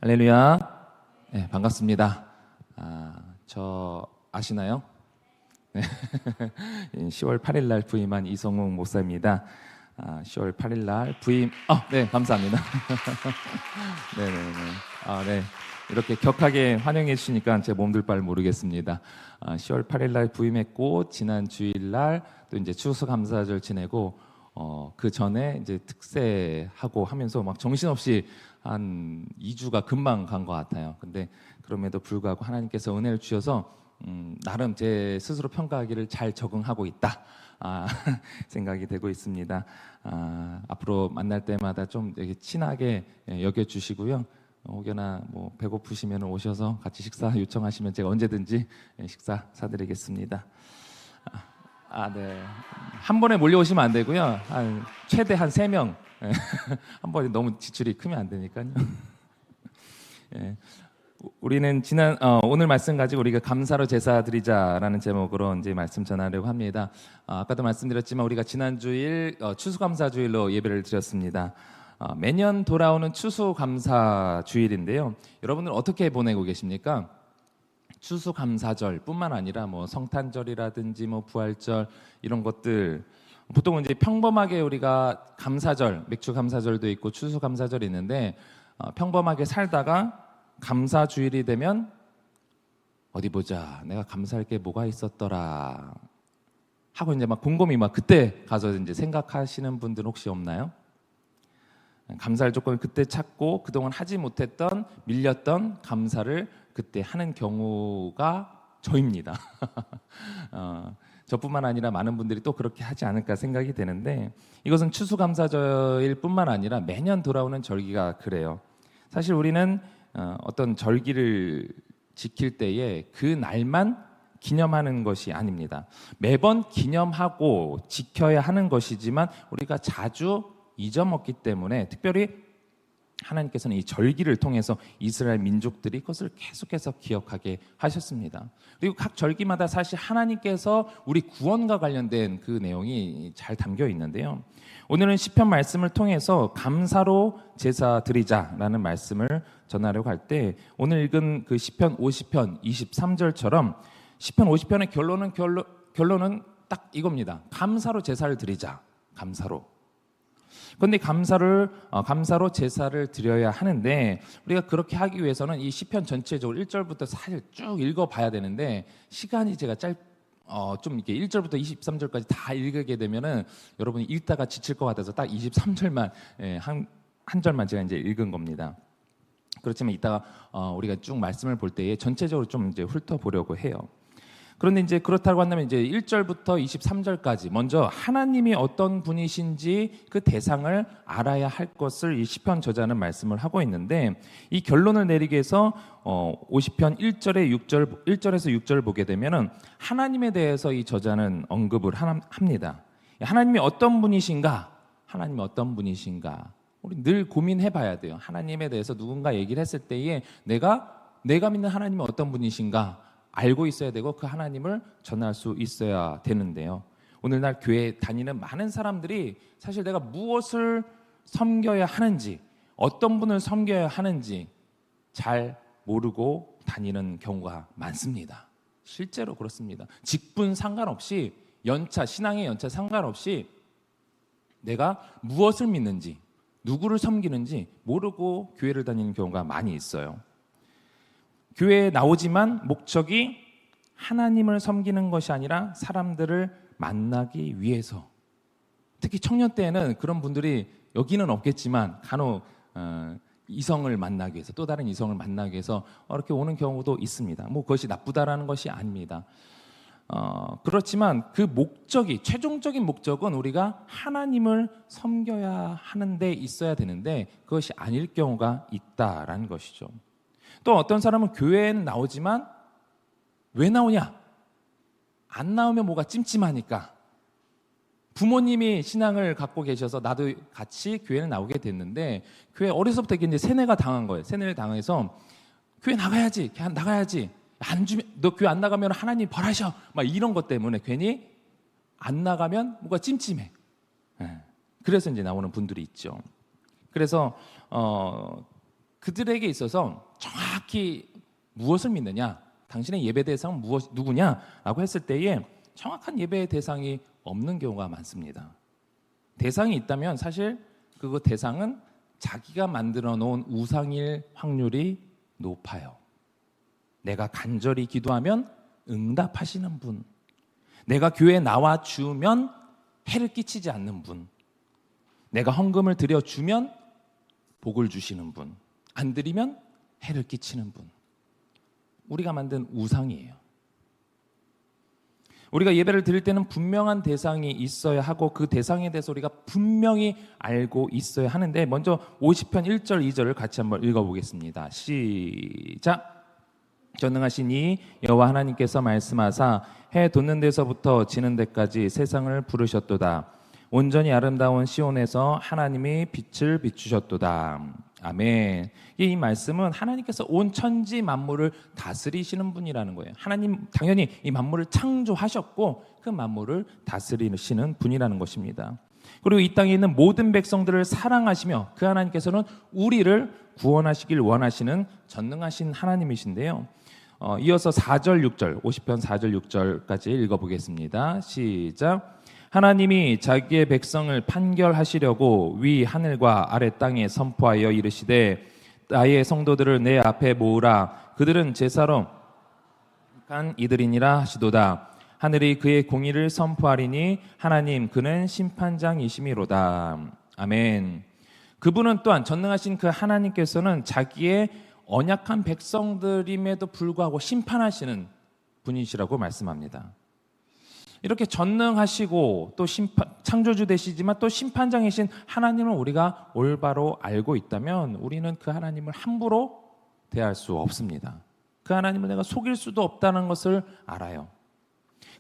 할렐루야. 네, 반갑습니다. 저 아시나요? 네. 10월 8일 날 부임한 이성욱 목사입니다. 10월 8일 날 부임. 네, 감사합니다. 네네네. 네. 이렇게 격하게 환영해 주시니까 제 몸둘 바를 모르겠습니다. 10월 8일 날 부임했고 지난 주일 날 또 이제 추수감사절 지내고 그 전에 이제 특세하고 하면서 막 정신없이 한 2주가 금방 간 것 같아요. 근데 그럼에도 불구하고 하나님께서 은혜를 주셔서 나름 제 스스로 평가하기를 잘 적응하고 있다 생각이 되고 있습니다. 앞으로 만날 때마다 좀 되게 친하게 여겨주시고요. 혹여나 뭐 배고프시면 오셔서 같이 식사 요청하시면 제가 언제든지 식사 사드리겠습니다. 네. 한 번에 몰려오시면 안 되고요. 최대 한 3명. 한 번에 너무 지출이 크면 안 되니까요. 예. 우리는 오늘 말씀 가지고 우리가 감사로 제사 드리자라는 제목으로 이제 말씀 전하려고 합니다. 아까도 말씀드렸지만 우리가 지난주일 추수감사주일로 예배를 드렸습니다. 매년 돌아오는 추수감사주일인데요. 여러분들 어떻게 보내고 계십니까? 추수감사절뿐만 아니라 뭐 성탄절이라든지 뭐 부활절 이런 것들 보통은 이제 평범하게 우리가 감사절, 맥주 감사절도 있고 추수감사절이 있는데 평범하게 살다가 감사주일이 되면 어디 보자, 내가 감사할 게 뭐가 있었더라 하고 이제 막 곰곰이 막 그때 가서 이제 생각하시는 분들 혹시 없나요? 감사할 조건을 그때 찾고 그동안 하지 못했던 밀렸던 감사를 그때 하는 경우가 저입니다. 저뿐만 아니라 많은 분들이 또 그렇게 하지 않을까 생각이 되는데 이것은 추수감사절일 뿐만 아니라 매년 돌아오는 절기가 그래요. 사실 우리는 어떤 절기를 지킬 때에 그 날만 기념하는 것이 아닙니다. 매번 기념하고 지켜야 하는 것이지만 우리가 자주 잊어먹기 때문에 특별히 하나님께서는 이 절기를 통해서 이스라엘 민족들이 그것을 계속해서 기억하게 하셨습니다. 그리고 각 절기마다 사실 하나님께서 우리 구원과 관련된 그 내용이 잘 담겨 있는데요. 오늘은 시편 말씀을 통해서 감사로 제사 드리자라는 말씀을 전하려고 할 때 오늘 읽은 그 시편 50편 23절처럼 시편 50편의 결론은 딱 이겁니다. 감사로 제사를 드리자. 감사로. 그런데 감사로 제사를 드려야 하는데 우리가 그렇게 하기 위해서는 이 시편 전체적으로 1절부터 사실 쭉 읽어봐야 되는데 시간이 제가 좀 이렇게 1절부터 23절까지 다 읽게 되면은 여러분이 읽다가 지칠 것 같아서 딱 23절만 한 절만 제가 이제 읽은 겁니다. 그렇지만 이따가 우리가 쭉 말씀을 볼 때에 전체적으로 좀 이제 훑어보려고 해요. 그런데 이제 그렇다고 한다면 이제 1절부터 23절까지 먼저 하나님이 어떤 분이신지 그 대상을 알아야 할 것을 이 시편 저자는 말씀을 하고 있는데 이 결론을 내리기 위해서 50편 1절에서 6절 보게 되면은 하나님에 대해서 이 저자는 언급을 합니다. 하나님이 어떤 분이신가? 하나님이 어떤 분이신가? 우리 늘 고민해 봐야 돼요. 하나님에 대해서 누군가 얘기를 했을 때에 내가 믿는 하나님이 어떤 분이신가? 알고 있어야 되고 그 하나님을 전할 수 있어야 되는데요. 오늘날 교회에 다니는 많은 사람들이 사실 내가 무엇을 섬겨야 하는지 어떤 분을 섬겨야 하는지 잘 모르고 다니는 경우가 많습니다. 실제로 그렇습니다. 직분 상관없이 신앙의 연차 상관없이 내가 무엇을 믿는지 누구를 섬기는지 모르고 교회를 다니는 경우가 많이 있어요. 교회에 나오지만 목적이 하나님을 섬기는 것이 아니라 사람들을 만나기 위해서. 특히 청년 때에는 그런 분들이 여기는 없겠지만 간혹 이성을 만나기 위해서 또 다른 이성을 만나기 위해서 이렇게 오는 경우도 있습니다. 뭐 그것이 나쁘다라는 것이 아닙니다. 그렇지만 그 목적이 최종적인 목적은 우리가 하나님을 섬겨야 하는 데 있어야 되는데 그것이 아닐 경우가 있다라는 것이죠. 또 어떤 사람은 교회에는 나오지만 왜 나오냐? 안 나오면 뭐가 찜찜하니까. 부모님이 신앙을 갖고 계셔서 나도 같이 교회를 나오게 됐는데 교회 어려서부터 이제 세뇌가 당한 거예요. 세뇌를 당해서 교회 나가야지. 안 주면 너 교회 안 나가면 하나님 벌하셔. 막 이런 것 때문에 괜히 안 나가면 뭐가 찜찜해. 그래서 이제 나오는 분들이 있죠. 그래서 그들에게 있어서 정확히 무엇을 믿느냐, 당신의 예배 대상은 누구냐라고 했을 때에 정확한 예배의 대상이 없는 경우가 많습니다. 대상이 있다면 사실 그 대상은 자기가 만들어 놓은 우상일 확률이 높아요. 내가 간절히 기도하면 응답하시는 분, 내가 교회에 나와 주면 해를 끼치지 않는 분, 내가 헌금을 드려주면 복을 주시는 분, 안 드리면 해를 끼치는 분, 우리가 만든 우상이에요. 우리가 예배를 드릴 때는 분명한 대상이 있어야 하고 그 대상에 대해서 우리가 분명히 알고 있어야 하는데, 먼저 50편 1절 2절을 같이 한번 읽어보겠습니다. 시작. 전능하신 이 여호와 하나님께서 말씀하사 해 돋는 데서부터 지는 데까지 세상을 부르셨도다. 온전히 아름다운 시온에서 하나님이 빛을 비추셨도다. 아멘. 이 말씀은 하나님께서 온 천지 만물을 다스리시는 분이라는 거예요. 하나님 당연히 이 만물을 창조하셨고 그 만물을 다스리시는 분이라는 것입니다. 그리고 이 땅에 있는 모든 백성들을 사랑하시며 그 하나님께서는 우리를 구원하시길 원하시는 전능하신 하나님이신데요. 이어서 4절 6절 50편 4절 6절까지 읽어보겠습니다. 시작. 하나님이 자기의 백성을 판결하시려고 위 하늘과 아래 땅에 선포하여 이르시되 나의 성도들을 내 앞에 모으라. 그들은 제사로 간 이들이니라 하시도다. 하늘이 그의 공의를 선포하리니 하나님 그는 심판장이시미로다. 아멘. 그분은 또한 전능하신 그 하나님께서는 자기의 언약한 백성들임에도 불구하고 심판하시는 분이시라고 말씀합니다. 이렇게 전능하시고 또 창조주 되시지만 또 심판장이신 하나님을 우리가 올바로 알고 있다면 우리는 그 하나님을 함부로 대할 수 없습니다. 그 하나님을 내가 속일 수도 없다는 것을 알아요.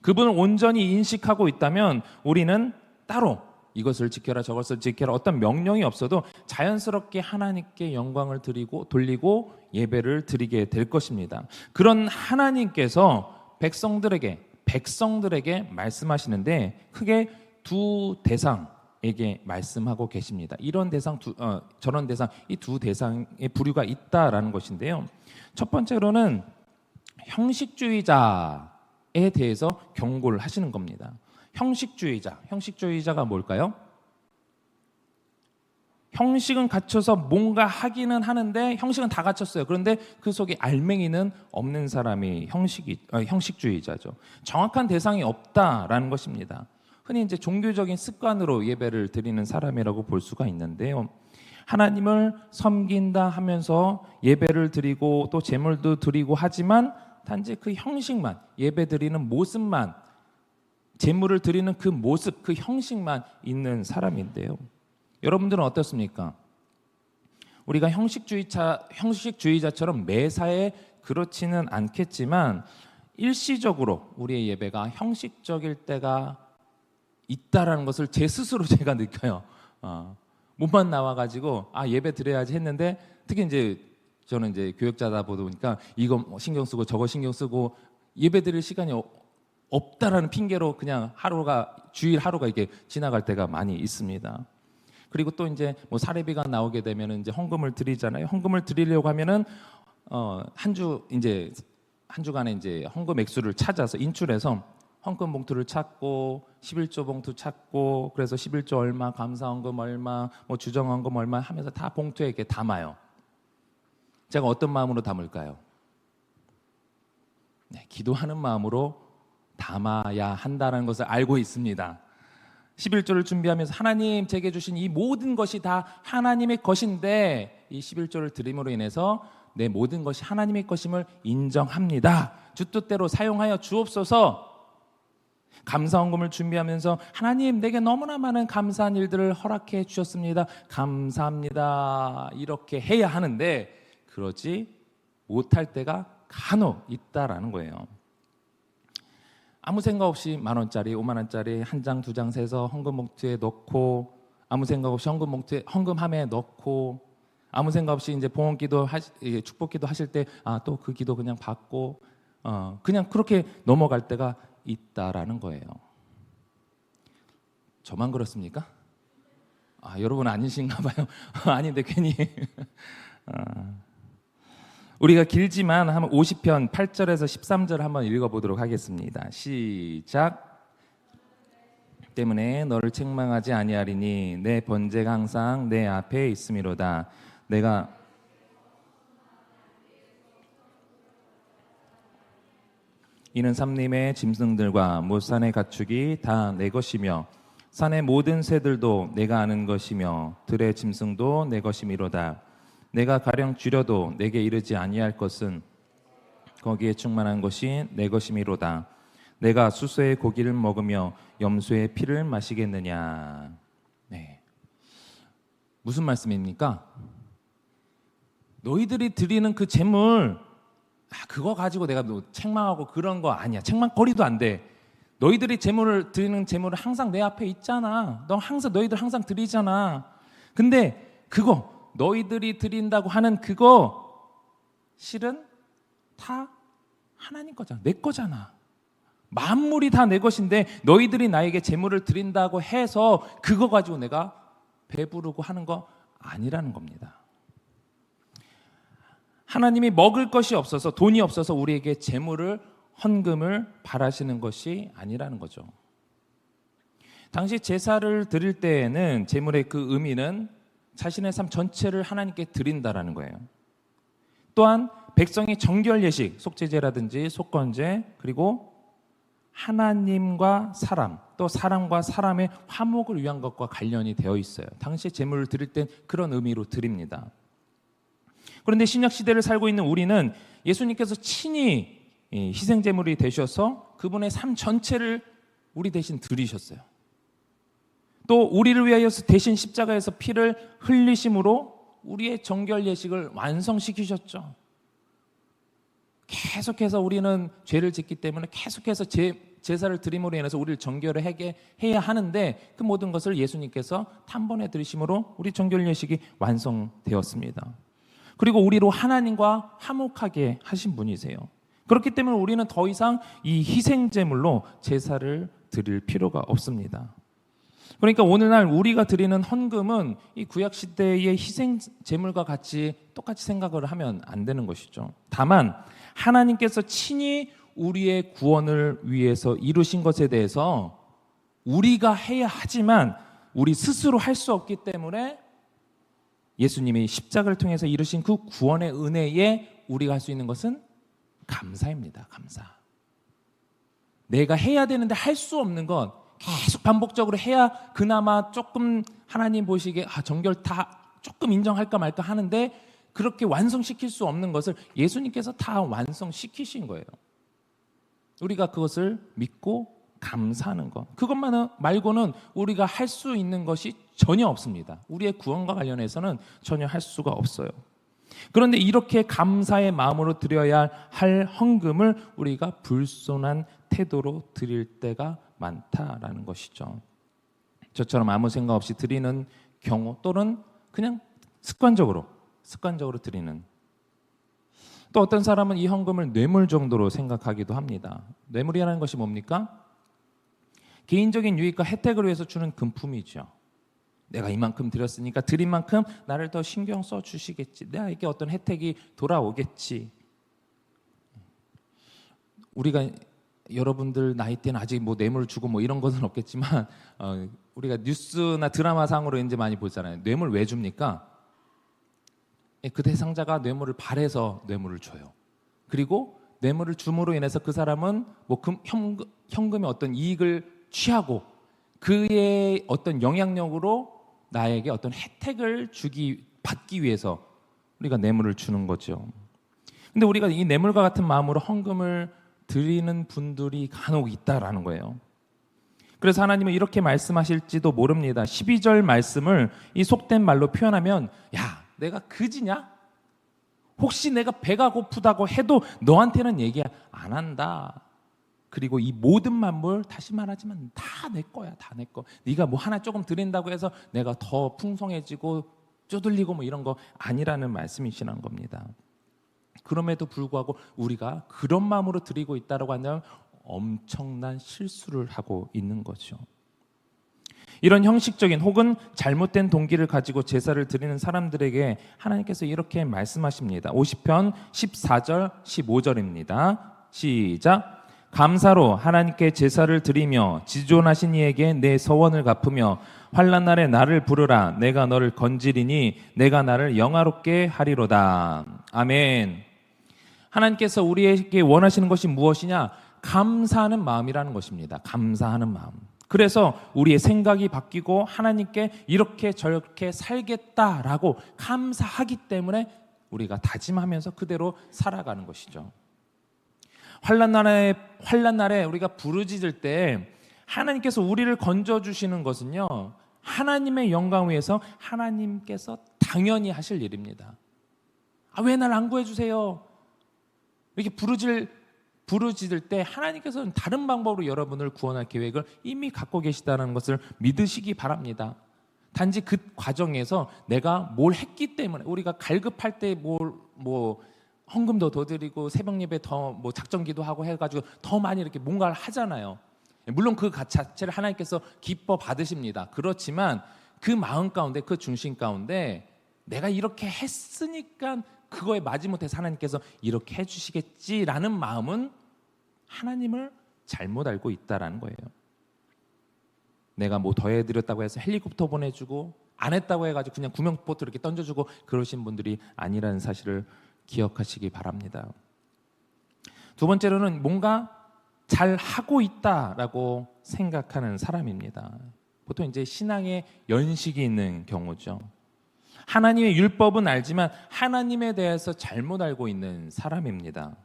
그분을 온전히 인식하고 있다면 우리는 따로 이것을 지켜라 저것을 지켜라 어떤 명령이 없어도 자연스럽게 하나님께 영광을 돌리고 예배를 드리게 될 것입니다. 그런 하나님께서 백성들에게 말씀하시는데 크게 두 대상에게 말씀하고 계십니다. 이런 대상, 저런 대상, 이 두 대상의 부류가 있다라는 것인데요. 첫 번째로는 형식주의자에 대해서 경고를 하시는 겁니다. 형식주의자가 뭘까요? 형식은 갖춰서 뭔가 하기는 하는데 형식은 다 갖췄어요. 그런데 그 속에 알맹이는 없는 사람이 형식주의자죠. 정확한 대상이 없다라는 것입니다. 흔히 이제 종교적인 습관으로 예배를 드리는 사람이라고 볼 수가 있는데요. 하나님을 섬긴다 하면서 예배를 드리고 또 제물도 드리고 하지만 단지 그 형식만, 예배 드리는 모습만, 제물을 드리는 그 모습, 그 형식만 있는 사람인데요. 여러분들은 어떻습니까? 우리가 형식주의자처럼 매사에 그렇지는 않겠지만 일시적으로 우리의 예배가 형식적일 때가 있다라는 것을 제 스스로 제가 느껴요. 몸만 나와가지고 예배 드려야지 했는데 특히 이제 저는 이제 교역자다 보니까 이거 신경 쓰고 저거 신경 쓰고 예배 드릴 시간이 없다라는 핑계로 그냥 주일 하루가 이렇게 지나갈 때가 많이 있습니다. 그리고 또 이제 뭐 사례비가 나오게 되면 이제 헌금을 드리잖아요. 헌금을 드리려고 하면은 한 주간에 이제 헌금 액수를 찾아서 인출해서 헌금 봉투를 찾고 11조 봉투 찾고 그래서 11조 얼마, 감사 헌금 얼마, 뭐 주정 헌금 얼마 하면서 다 봉투에 이렇게 담아요. 제가 어떤 마음으로 담을까요? 네, 기도하는 마음으로 담아야 한다는 것을 알고 있습니다. 11조를 준비하면서 하나님 제게 주신 이 모든 것이 다 하나님의 것인데 이 11조를 드림으로 인해서 내 모든 것이 하나님의 것임을 인정합니다. 주 뜻대로 사용하여 주옵소서. 감사헌금을 준비하면서 하나님 내게 너무나 많은 감사한 일들을 허락해 주셨습니다. 감사합니다. 이렇게 해야 하는데 그러지 못할 때가 간혹 있다라는 거예요. 아무 생각 없이 10,000원짜리, 50,000원짜리 한 장, 두 장 세서 헌금 봉투에 넣고 아무 생각 없이 헌금함에 넣고 아무 생각 없이 이제 봉헌기도 축복기도 하실 때 또 그 기도 그냥 받고 그냥 그렇게 넘어갈 때가 있다라는 거예요. 저만 그렇습니까? 여러분 아니신가 봐요. 아닌데 괜히 우리가 길지만 한번 50편 8절에서 13절 한번 읽어보도록 하겠습니다. 시작. 때문에 너를 책망하지 아니하리니 내 번제가 항상 내 앞에 있음이로다. 내가 이는 삼림의 짐승들과 못산의 가축이 다 내 것이며 산의 모든 새들도 내가 아는 것이며 들의 짐승도 내 것이미로다. 내가 가령 줄여도 내게 이르지 아니할 것은 거기에 충만한 것이 내 것이미로다. 내가 수소의 고기를 먹으며 염소의 피를 마시겠느냐. 네. 무슨 말씀입니까? 너희들이 드리는 그 제물, 그거 가지고 내가 뭐 책망하고 그런 거 아니야. 책망거리도 안 돼. 너희들이 드리는 제물은 항상 내 앞에 있잖아. 너희들 항상 드리잖아. 근데 그거 너희들이 드린다고 하는 그거 실은 다 하나님 거잖아. 내 거잖아. 만물이 다 내 것인데 너희들이 나에게 제물을 드린다고 해서 그거 가지고 내가 배부르고 하는 거 아니라는 겁니다. 하나님이 먹을 것이 없어서, 돈이 없어서 우리에게 제물을, 헌금을 바라시는 것이 아니라는 거죠. 당시 제사를 드릴 때에는 제물의 그 의미는 자신의 삶 전체를 하나님께 드린다라는 거예요. 또한 백성의 정결 예식, 속죄제라든지 속건제, 그리고 하나님과 사람, 또 사람과 사람의 화목을 위한 것과 관련이 되어 있어요. 당시 제물을 드릴 땐 그런 의미로 드립니다. 그런데 신약 시대를 살고 있는 우리는 예수님께서 친히 희생제물이 되셔서 그분의 삶 전체를 우리 대신 드리셨어요. 또 우리를 위하여 대신 십자가에서 피를 흘리심으로 우리의 정결 예식을 완성시키셨죠. 계속해서 우리는 죄를 짓기 때문에 계속해서 제사를 드림으로 인해서 우리를 정결하게 해야 하는데 그 모든 것을 예수님께서 단번에 드리심으로 우리 정결 예식이 완성되었습니다. 그리고 우리로 하나님과 화목하게 하신 분이세요. 그렇기 때문에 우리는 더 이상 이 희생제물로 제사를 드릴 필요가 없습니다. 그러니까 오늘날 우리가 드리는 헌금은 이 구약시대의 희생제물과 똑같이 생각을 하면 안 되는 것이죠. 다만 하나님께서 친히 우리의 구원을 위해서 이루신 것에 대해서 우리가 해야 하지만 우리 스스로 할 수 없기 때문에 예수님이 십자가를 통해서 이루신 그 구원의 은혜에 우리가 할 수 있는 것은 감사입니다. 감사. 내가 해야 되는데 할 수 없는 건 계속 반복적으로 해야 그나마 조금 하나님 보시기에 정결 다 조금 인정할까 말까 하는데 그렇게 완성시킬 수 없는 것을 예수님께서 다 완성시키신 거예요. 우리가 그것을 믿고 감사하는 것, 그것만 말고는 우리가 할 수 있는 것이 전혀 없습니다. 우리의 구원과 관련해서는 전혀 할 수가 없어요. 그런데 이렇게 감사의 마음으로 드려야 할 헌금을 우리가 불손한 태도로 드릴 때가 많다라는 것이죠. 저처럼 아무 생각 없이 드리는 경우, 또는 그냥 습관적으로 드리는, 또 어떤 사람은 이 헌금을 뇌물 정도로 생각하기도 합니다. 뇌물이라는 것이 뭡니까? 개인적인 유익과 혜택을 위해서 주는 금품이죠. 내가 이만큼 드렸으니까 드린 만큼 나를 더 신경 써 주시겠지, 내게 어떤 혜택이 돌아오겠지. 우리가 여러분들 나이 때는 아직 뭐 뇌물 주고 뭐 이런 것은 없겠지만 우리가 뉴스나 드라마 상으로 이제 많이 보잖아요. 뇌물 왜 줍니까? 그 대상자가 뇌물을 바래서 뇌물을 줘요. 그리고 뇌물을 줌으로 인해서 그 사람은 뭐 현금의 어떤 이익을 취하고 그의 어떤 영향력으로 나에게 어떤 혜택을 받기 위해서 우리가 뇌물을 주는 거죠. 근데 우리가 이 뇌물과 같은 마음으로 헌금을 드리는 분들이 간혹 있다라는 거예요. 그래서 하나님은 이렇게 말씀하실지도 모릅니다. 12절 말씀을 이 속된 말로 표현하면, 야, 내가 그지냐? 혹시 내가 배가 고프다고 해도 너한테는 얘기 안 한다. 그리고 이 모든 만물, 다시 말하지만 다 내 거야, 다 내 거. 네가 뭐 하나 조금 드린다고 해서 내가 더 풍성해지고 쪼들리고 뭐 이런 거 아니라는 말씀이시란 겁니다. 그럼에도 불구하고 우리가 그런 마음으로 드리고 있다고 한다면 엄청난 실수를 하고 있는 거죠. 이런 형식적인 혹은 잘못된 동기를 가지고 제사를 드리는 사람들에게 하나님께서 이렇게 말씀하십니다. 50편 14절 15절입니다. 시작. 감사로 하나님께 제사를 드리며 지존하신 이에게 내 서원을 갚으며 환난 날에 나를 부르라. 내가 너를 건지리니 내가 나를 영화롭게 하리로다. 아멘. 하나님께서 우리에게 원하시는 것이 무엇이냐? 감사하는 마음이라는 것입니다. 감사하는 마음. 그래서 우리의 생각이 바뀌고 하나님께 이렇게 저렇게 살겠다라고 감사하기 때문에 우리가 다짐하면서 그대로 살아가는 것이죠. 환난 날에 우리가 부르짖을 때 하나님께서 우리를 건져주시는 것은요, 하나님의 영광 위에서 하나님께서 당연히 하실 일입니다. 왜 날 안 구해주세요? 이렇게 부르짖을 때 하나님께서는 다른 방법으로 여러분을 구원할 계획을 이미 갖고 계시다는 것을 믿으시기 바랍니다. 단지 그 과정에서 내가 뭘 했기 때문에, 우리가 갈급할 때 헌금도 더 드리고 새벽 예배 더 작정기도 하고 해가지고 더 많이 이렇게 뭔가를 하잖아요. 물론 그 자체를 하나님께서 기뻐 받으십니다. 그렇지만 그 마음 가운데, 그 중심 가운데 내가 이렇게 했으니까 그거에 마지못해서 하나님께서 이렇게 해주시겠지라는 마음은 하나님을 잘못 알고 있다라는 거예요. 내가 더 해드렸다고 해서 헬리콥터 보내주고 안 했다고 해가지고 그냥 구명포트 이렇게 던져주고 그러신 분들이 아니라는 사실을 기억하시기 바랍니다. 두 번째로는 뭔가 잘 하고 있다라고 생각하는 사람입니다. 보통 이제 신앙에 연식이 있는 경우죠. 하나님의 율법은 알지만 하나님에 대해서 잘못 알고 있는 사람입니다.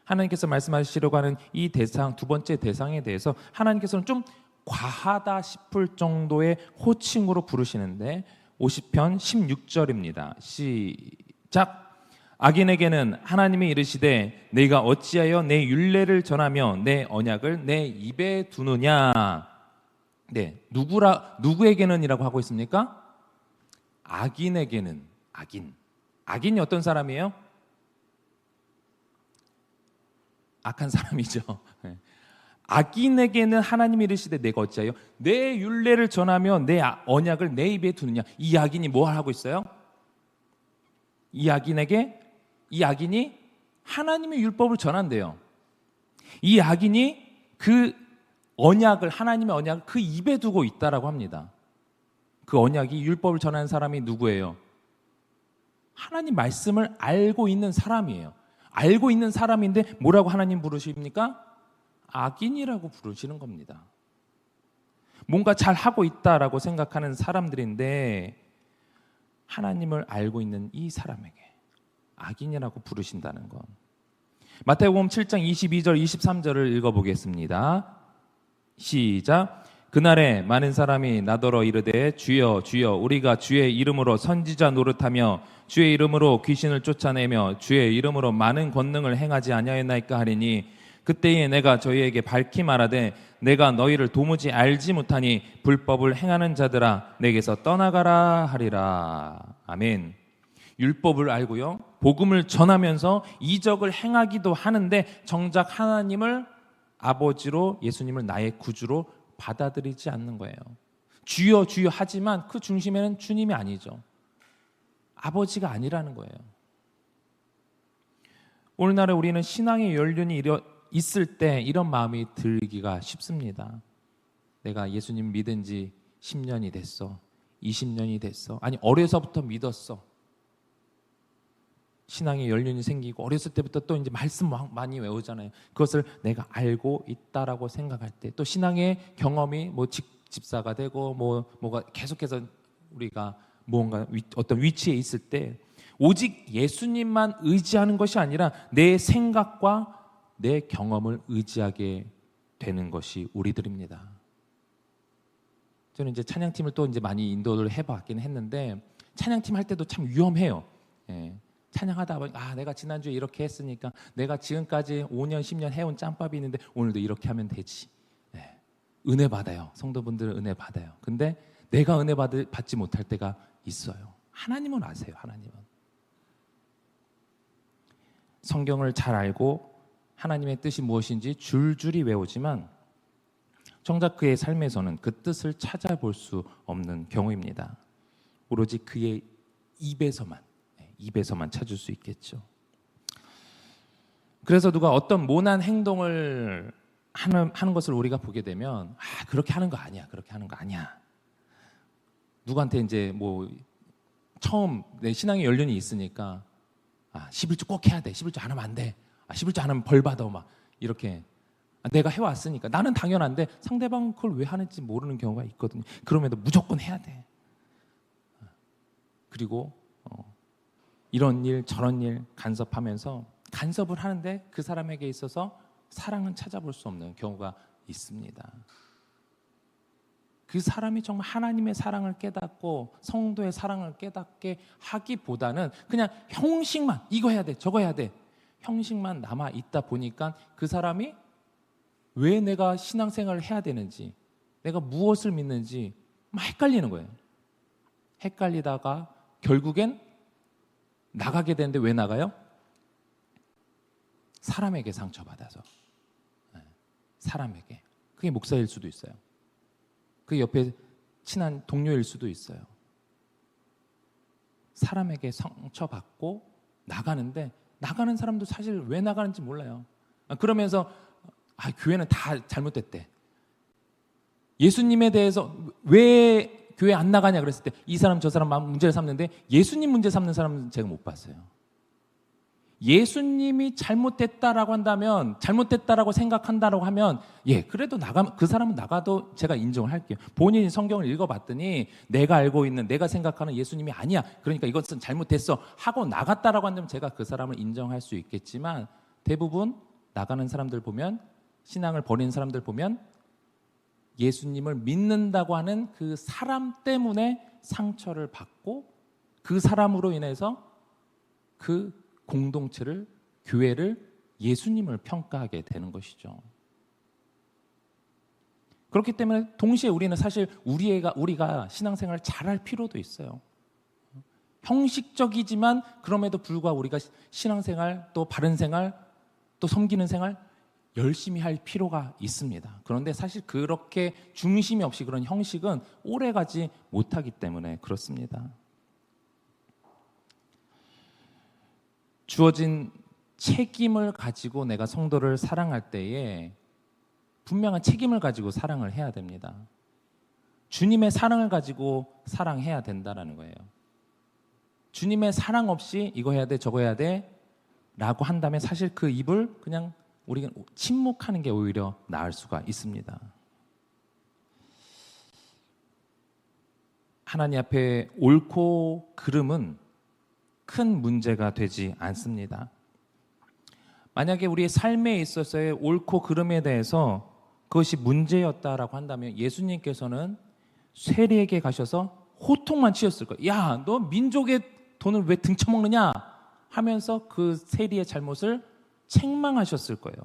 하나님께서 말씀하시려고 하는 이 대상, 두 번째 대상에 대해서 하나님께서는 좀 과하다 싶을 정도의 호칭으로 부르시는데 50편 16절입니다. 시작. 악인에게는 하나님이 이르시되 내가 어찌하여 내 율례를 전하며 내 언약을 내 입에 두느냐. 네, 누구에게는이라고 하고 있습니까? 악인에게는. 악인이 어떤 사람이에요? 악한 사람이죠. 악인에게는 하나님이 이르시되 내가 어찌하여 내 율례를 전하며 내 언약을 내 입에 두느냐. 이 악인이 뭘 하고 있어요? 이 악인이 하나님의 율법을 전한대요. 이 악인이 그 언약을, 하나님의 언약을 그 입에 두고 있다라고 합니다. 그 언약이, 율법을 전하는 사람이 누구예요? 하나님 말씀을 알고 있는 사람이에요. 알고 있는 사람인데 뭐라고 하나님 부르십니까? 악인이라고 부르시는 겁니다. 뭔가 잘 하고 있다라고 생각하는 사람들인데 하나님을 알고 있는 이 사람에게 악인이라고 부르신다는 것. 마태복음 7장 22절 23절을 읽어보겠습니다. 시작. 그날에 많은 사람이 나더러 이르되 주여 주여 우리가 주의 이름으로 선지자 노릇하며 주의 이름으로 귀신을 쫓아내며 주의 이름으로 많은 권능을 행하지 아니하였나이까 하리니 그때에 내가 저희에게 밝히 말하되 내가 너희를 도무지 알지 못하니 불법을 행하는 자들아 내게서 떠나가라 하리라. 아멘. 율법을 알고요, 복음을 전하면서 이적을 행하기도 하는데 정작 하나님을 아버지로, 예수님을 나의 구주로 받아들이지 않는 거예요. 주여 주여 하지만 그 중심에는 주님이 아니죠. 아버지가 아니라는 거예요. 오늘날에 우리는 신앙의 연륜이 있을 때 이런 마음이 들기가 쉽습니다. 내가 예수님 믿은 지 10년이 됐어, 20년이 됐어, 아니 어려서부터 믿었어. 신앙의 연륜이 생기고 어렸을 때부터 또 이제 말씀 많이 외우잖아요. 그것을 내가 알고 있다라고 생각할 때, 또 신앙의 경험이 집사가 되고 뭐가 계속해서 우리가 무언가 어떤 위치에 있을 때 오직 예수님만 의지하는 것이 아니라 내 생각과 내 경험을 의지하게 되는 것이 우리들입니다. 저는 이제 찬양팀을 또 이제 많이 인도를 해봤긴 했는데 찬양팀 할 때도 참 위험해요. 예. 찬양하다 보니 내가 지난주에 이렇게 했으니까 내가 지금까지 5년 10년 해온 짬밥이 있는데 오늘도 이렇게 하면 되지. 네. 은혜 받아요. 성도분들은 은혜 받아요. 근데 내가 은혜 받지 못할 때가 있어요. 하나님은 아세요. 하나님은 성경을 잘 알고 하나님의 뜻이 무엇인지 줄줄이 외우지만 정작 그의 삶에서는 그 뜻을 찾아볼 수 없는 경우입니다. 오로지 그의 입에서만 찾을 수 있겠죠. 그래서 누가 어떤 모난 행동을 하는 것을 우리가 보게 되면 그렇게 하는 거 아니야. 그렇게 하는 거 아니야. 누구한테 이제 뭐 처음 내 신앙의 연륜이 있으니까 11조 꼭 해야 돼. 11조 안 하면 안 돼. 11조 안 하면 벌 받아. 막 이렇게 내가 해왔으니까 나는 당연한데 상대방은 그걸 왜 하는지 모르는 경우가 있거든요. 그럼에도 무조건 해야 돼. 그리고 이런 일 저런 일 간섭하면서 간섭을 하는데 그 사람에게 있어서 사랑은 찾아볼 수 없는 경우가 있습니다. 그 사람이 정말 하나님의 사랑을 깨닫고 성도의 사랑을 깨닫게 하기보다는 그냥 형식만 이거 해야 돼 저거 해야 돼 형식만 남아 있다 보니까 그 사람이 왜 내가 신앙생활을 해야 되는지 내가 무엇을 믿는지 막 헷갈리는 거예요. 헷갈리다가 결국엔 나가게 되는데 왜 나가요? 사람에게 상처받아서. 사람에게. 그게 목사일 수도 있어요. 그 옆에 친한 동료일 수도 있어요. 사람에게 상처받고 나가는데 나가는 사람도 사실 왜 나가는지 몰라요. 그러면서 교회는 다 잘못됐대. 예수님에 대해서 왜 교회 안 나가냐 그랬을 때 이 사람 저 사람 문제를 삼는데 예수님 문제 삼는 사람은 제가 못 봤어요. 예수님이 잘못됐다라고 한다면 잘못됐다라고 생각한다라고 하면 그래도 그 사람은 나가도 제가 인정을 할게요. 본인이 성경을 읽어봤더니 내가 알고 있는 내가 생각하는 예수님이 아니야. 그러니까 이것은 잘못됐어 하고 나갔다라고 한다면 제가 그 사람을 인정할 수 있겠지만 대부분 나가는 사람들 보면 신앙을 버리는 사람들 보면 예수님을 믿는다고 하는 그 사람 때문에 상처를 받고 그 사람으로 인해서 그 공동체를 교회를 예수님을 평가하게 되는 것이죠. 그렇기 때문에 동시에 우리는 사실 우리가 신앙생활을 잘할 필요도 있어요. 형식적이지만 그럼에도 불구하고 우리가 신앙생활 또 바른 생활 또 섬기는 생활 열심히 할 필요가 있습니다. 그런데 사실 그렇게 중심이 없이 그런 형식은 오래가지 못하기 때문에 그렇습니다. 주어진 책임을 가지고 내가 성도를 사랑할 때에 분명한 책임을 가지고 사랑을 해야 됩니다. 주님의 사랑을 가지고 사랑해야 된다라는 거예요. 주님의 사랑 없이 이거 해야 돼 저거 해야 돼 라고 한다면 사실 그 입을 그냥 우리가 침묵하는 게 오히려 나을 수가 있습니다. 하나님 앞에 옳고 그름은 큰 문제가 되지 않습니다. 만약에 우리의 삶에 있어서의 옳고 그름에 대해서 그것이 문제였다라고 한다면 예수님께서는 세리에게 가셔서 호통만 치셨을 거예요. 야, 너 민족의 돈을 왜 등쳐먹느냐 하면서 그 세리의 잘못을 책망하셨을 거예요.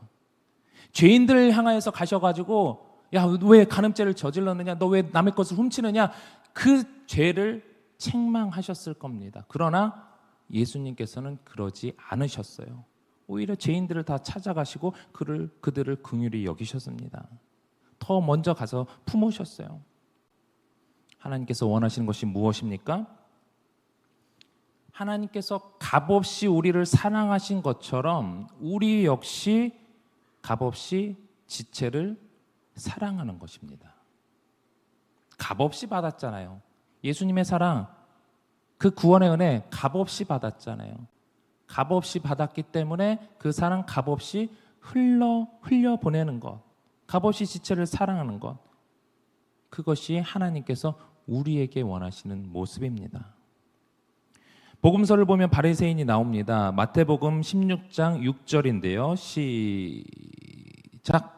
죄인들을 향하여서 가셔가지고 야, 왜 간음죄를 저질렀느냐, 너 왜 남의 것을 훔치느냐, 그 죄를 책망하셨을 겁니다. 그러나 예수님께서는 그러지 않으셨어요. 오히려 죄인들을 다 찾아가시고 그들을 긍휼히 여기셨습니다. 더 먼저 가서 품으셨어요. 하나님께서 원하시는 것이 무엇입니까? 하나님께서 값없이 우리를 사랑하신 것처럼 우리 역시 값없이 지체를 사랑하는 것입니다. 값없이 받았잖아요. 예수님의 사랑, 그 구원의 은혜 값없이 받았잖아요. 값없이 받았기 때문에 그 사랑 값없이 흘려 보내는 것, 값없이 지체를 사랑하는 것, 그것이 하나님께서 우리에게 원하시는 모습입니다. 복음서를 보면 바리새인이 나옵니다. 마태복음 16장 6절인데요. 시작.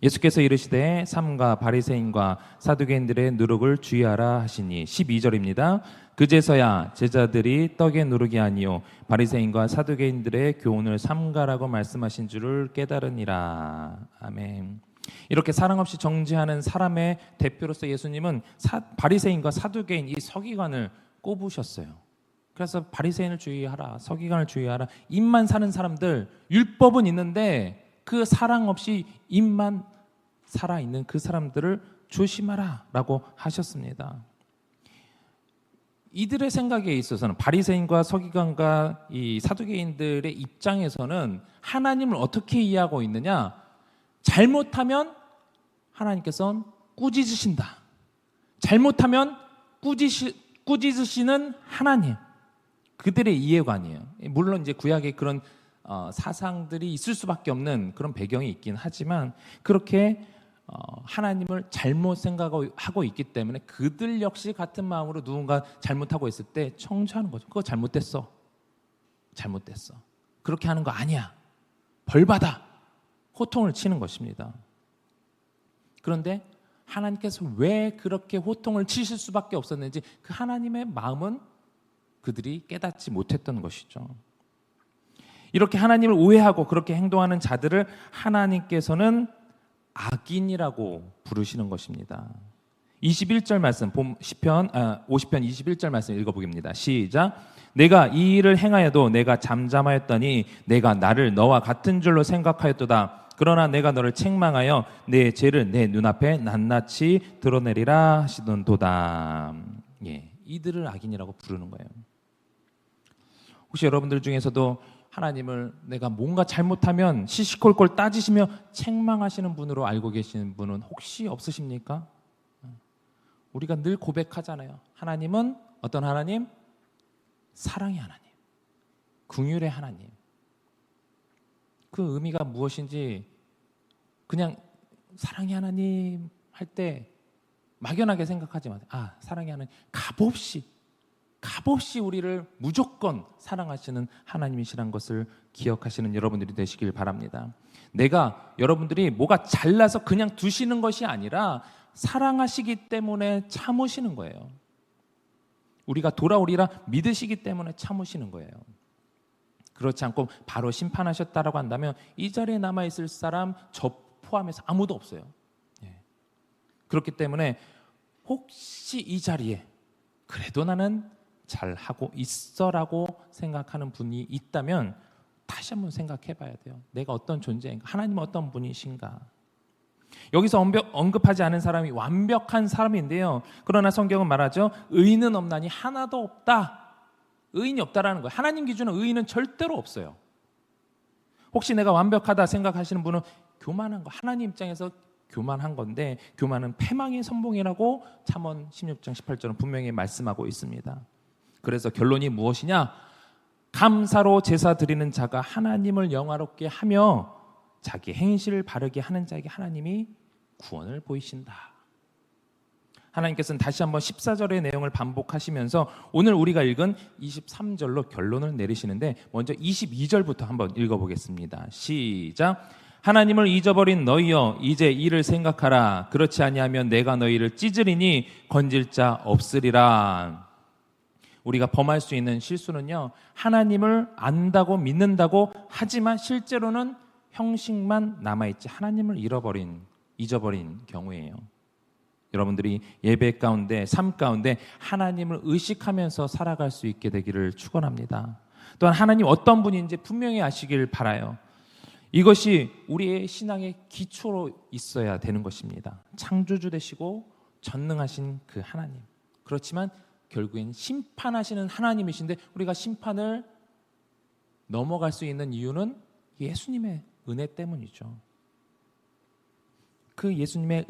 예수께서 이르시되 삼가 바리새인과 사두개인들의 누룩을 주의하라 하시니 12절입니다. 그제서야 제자들이 떡에 누룩이 아니요 바리새인과 사두개인들의 교훈을 삼가라고 말씀하신 줄을 깨달으니라. 아멘. 이렇게 사랑 없이 정죄하는 사람의 대표로서 예수님은 바리새인과 사두개인 이 서기관을 꼽으셨어요. 그래서 바리새인을 주의하라, 서기관을 주의하라. 입만 사는 사람들, 율법은 있는데 그 사랑 없이 입만 살아있는 그 사람들을 조심하라 라고 하셨습니다. 이들의 생각에 있어서는 바리새인과 서기관과 이 사두개인들의 입장에서는 하나님을 어떻게 이해하고 있느냐? 잘못하면 하나님께서는 꾸짖으신다. 잘못하면 꾸짖으시는 하나님. 그들의 이해관이에요. 물론 이제 구약에 그런 사상들이 있을 수밖에 없는 그런 배경이 있긴 하지만 그렇게 하나님을 잘못 생각하고 있기 때문에 그들 역시 같은 마음으로 누군가 잘못하고 있을 때 청소하는 거죠. 그거 잘못됐어. 잘못됐어. 그렇게 하는 거 아니야. 벌 받아. 호통을 치는 것입니다. 그런데 하나님께서 왜 그렇게 호통을 치실 수밖에 없었는지 그 하나님의 마음은 그들이 깨닫지 못했던 것이죠. 이렇게 하나님을 오해하고 그렇게 행동하는 자들을 하나님께서는 악인이라고 부르시는 것입니다. 21절 말씀, 시편 50편 21절 말씀 읽어보겠습니다. 시작. 내가 이 일을 행하여도 내가 잠잠하였더니 내가 나를 너와 같은 줄로 생각하였도다. 그러나 내가 너를 책망하여 내 죄를 내 눈앞에 낱낱이 드러내리라 하시던도다. 예, 이들을 악인이라고 부르는 거예요. 혹시 여러분들 중에서도 하나님을 내가 뭔가 잘못하면 시시콜콜 따지시며 책망하시는 분으로 알고 계시는 분은 혹시 없으십니까? 우리가 늘 고백하잖아요. 하나님은 어떤 하나님? 사랑의 하나님, 긍휼의 하나님. 그 의미가 무엇인지 그냥 사랑의 하나님 할 때 막연하게 생각하지 마세요. 사랑의 하나님, 값없이 우리를 무조건 사랑하시는 하나님이시란 것을 기억하시는 여러분들이 되시길 바랍니다. 내가 여러분들이 뭐가 잘나서 그냥 두시는 것이 아니라 사랑하시기 때문에 참으시는 거예요. 우리가 돌아오리라 믿으시기 때문에 참으시는 거예요. 그렇지 않고 바로 심판하셨다라고 한다면 이 자리에 남아있을 사람 저 포함해서 아무도 없어요. 그렇기 때문에 혹시 이 자리에 그래도 나는 잘하고 있어라고 생각하는 분이 있다면 다시 한번 생각해 봐야 돼요. 내가 어떤 존재인가? 하나님은 어떤 분이신가? 여기서 언급하지 않은 사람이 완벽한 사람인데요. 그러나 성경은 말하죠. 의인은 없나니 하나도 없다. 의인이 없다라는 거예요. 하나님 기준은 의인은 절대로 없어요. 혹시 내가 완벽하다 생각하시는 분은 교만한 거, 하나님 입장에서 교만한 건데 교만은 패망의 선봉이라고 잠언 16장 18절은 분명히 말씀하고 있습니다. 그래서 결론이 무엇이냐? 감사로 제사 드리는 자가 하나님을 영화롭게 하며 자기 행실을 바르게 하는 자에게 하나님이 구원을 보이신다. 하나님께서는 다시 한번 14절의 내용을 반복하시면서 오늘 우리가 읽은 23절로 결론을 내리시는데 먼저 22절부터 한번 읽어보겠습니다. 시작. 하나님을 잊어버린 너희여 이제 이를 생각하라. 그렇지 아니하면 내가 너희를 찢으리니 건질 자 없으리라. 우리가 범할 수 있는 실수는요, 하나님을 안다고 믿는다고 하지만 실제로는 형식만 남아있지 하나님을 잊어버린 경우예요. 여러분들이 예배 가운데, 삶 가운데 하나님을 의식하면서 살아갈 수 있게 되기를 축원합니다. 또한 하나님 어떤 분인지 분명히 아시길 바라요. 이것이 우리의 신앙의 기초로 있어야 되는 것입니다. 창조주 되시고 전능하신 그 하나님. 그렇지만 결국엔 심판하시는 하나님이신데 우리가 심판을 넘어갈 수 있는 이유는 예수님의 은혜 때문이죠. 그 예수님의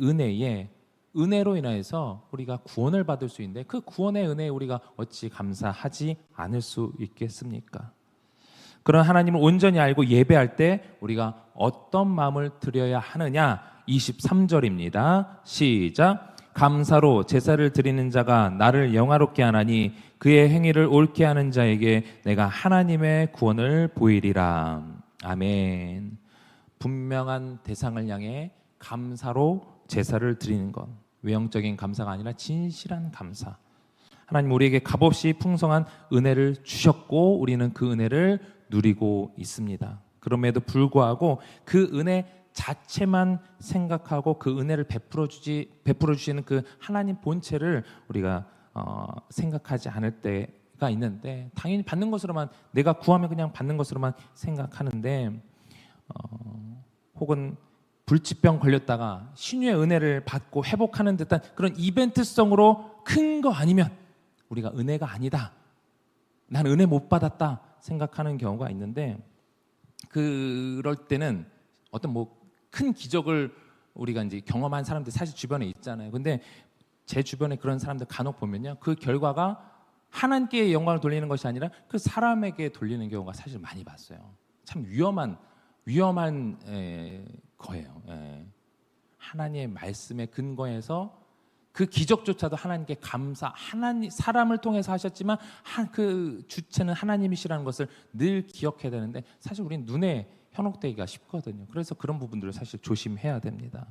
은혜로 인하여서 우리가 구원을 받을 수 있는데 그 구원의 은혜에 우리가 어찌 감사하지 않을 수 있겠습니까? 그런 하나님을 온전히 알고 예배할 때 우리가 어떤 마음을 드려야 하느냐? 23절입니다. 시작. 감사로 제사를 드리는 자가 나를 영화롭게 하나니 그의 행위를 옳게 하는 자에게 내가 하나님의 구원을 보이리라. 아멘. 분명한 대상을 향해 감사로 제사를 드리는 것. 외형적인 감사가 아니라 진실한 감사. 하나님 우리에게 값없이 풍성한 은혜를 주셨고 우리는 그 은혜를 누리고 있습니다. 그럼에도 불구하고 그 은혜 자체만 생각하고 그 은혜를 베풀어 주시는 그 하나님 본체를 우리가 생각하지 않을 때가 있는데 당연히 받는 것으로만 내가 구하면 그냥 받는 것으로만 생각하는데 혹은 불치병 걸렸다가 신유의 은혜를 받고 회복하는 듯한 그런 이벤트성으로 큰 거 아니면 우리가 은혜가 아니다, 난 은혜 못 받았다 생각하는 경우가 있는데, 그럴 때는 어떤 뭐 큰 기적을 우리가 이제 경험한 사람들 사실 주변에 있잖아요. 근데 제 주변에 그런 사람들 간혹 보면요, 그 결과가 하나님께 영광을 돌리는 것이 아니라 그 사람에게 돌리는 경우가 사실 많이 봤어요. 참 위험한 거예요. 하나님의 말씀에 근거해서 그 기적조차도 하나님께 하나님 사람을 통해서 하셨지만 그 주체는 하나님이시라는 것을 늘 기억해야 되는데, 사실 우리는 눈에 현혹되기가 쉽거든요. 그래서 그런 부분들을 사실 조심해야 됩니다.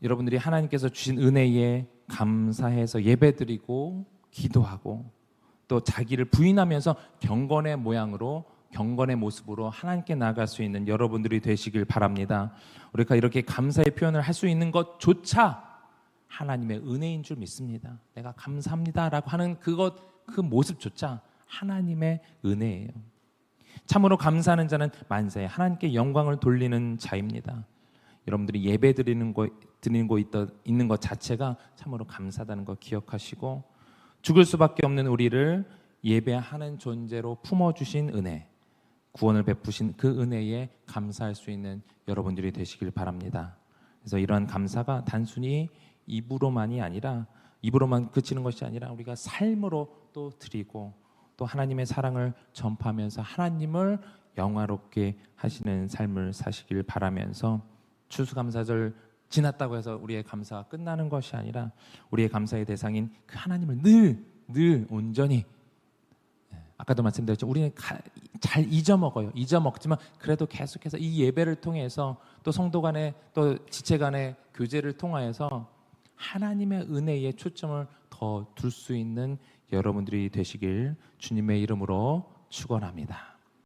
여러분들이 하나님께서 주신 은혜에 감사해서 예배드리고 기도하고 또 자기를 부인하면서 경건의 모습으로 하나님께 나아갈 수 있는 여러분들이 되시길 바랍니다. 우리가 이렇게 감사의 표현을 할 수 있는 것조차 하나님의 은혜인 줄 믿습니다. 내가 감사합니다라고 하는 그 모습조차 하나님의 은혜예요. 참으로 감사하는 자는 만사에 하나님께 영광을 돌리는 자입니다. 여러분들이 예배 드리는 거 있는 것 자체가 참으로 감사하다는 거 기억하시고, 죽을 수밖에 없는 우리를 예배하는 존재로 품어주신 은혜, 구원을 베푸신 그 은혜에 감사할 수 있는 여러분들이 되시길 바랍니다. 그래서 이러한 감사가 단순히 입으로만 그치는 것이 아니라 우리가 삶으로 또 드리고 또 하나님의 사랑을 전파하면서 하나님을 영화롭게 하시는 삶을 사시길 바라면서, 추수감사절 지났다고 해서 우리의 감사가 끝나는 것이 아니라 우리의 감사의 대상인 그 하나님을 늘 온전히, 아까도 말씀드렸죠, 우리는 잘 잊어먹지만 그래도 계속해서 이 예배를 통해서 또 성도 간의 또 지체 간의 교제를 통하여서 하나님의 은혜에 초점을 더 둘 수 있는 여러분들이 되시길 주님의 이름으로 축원합니다.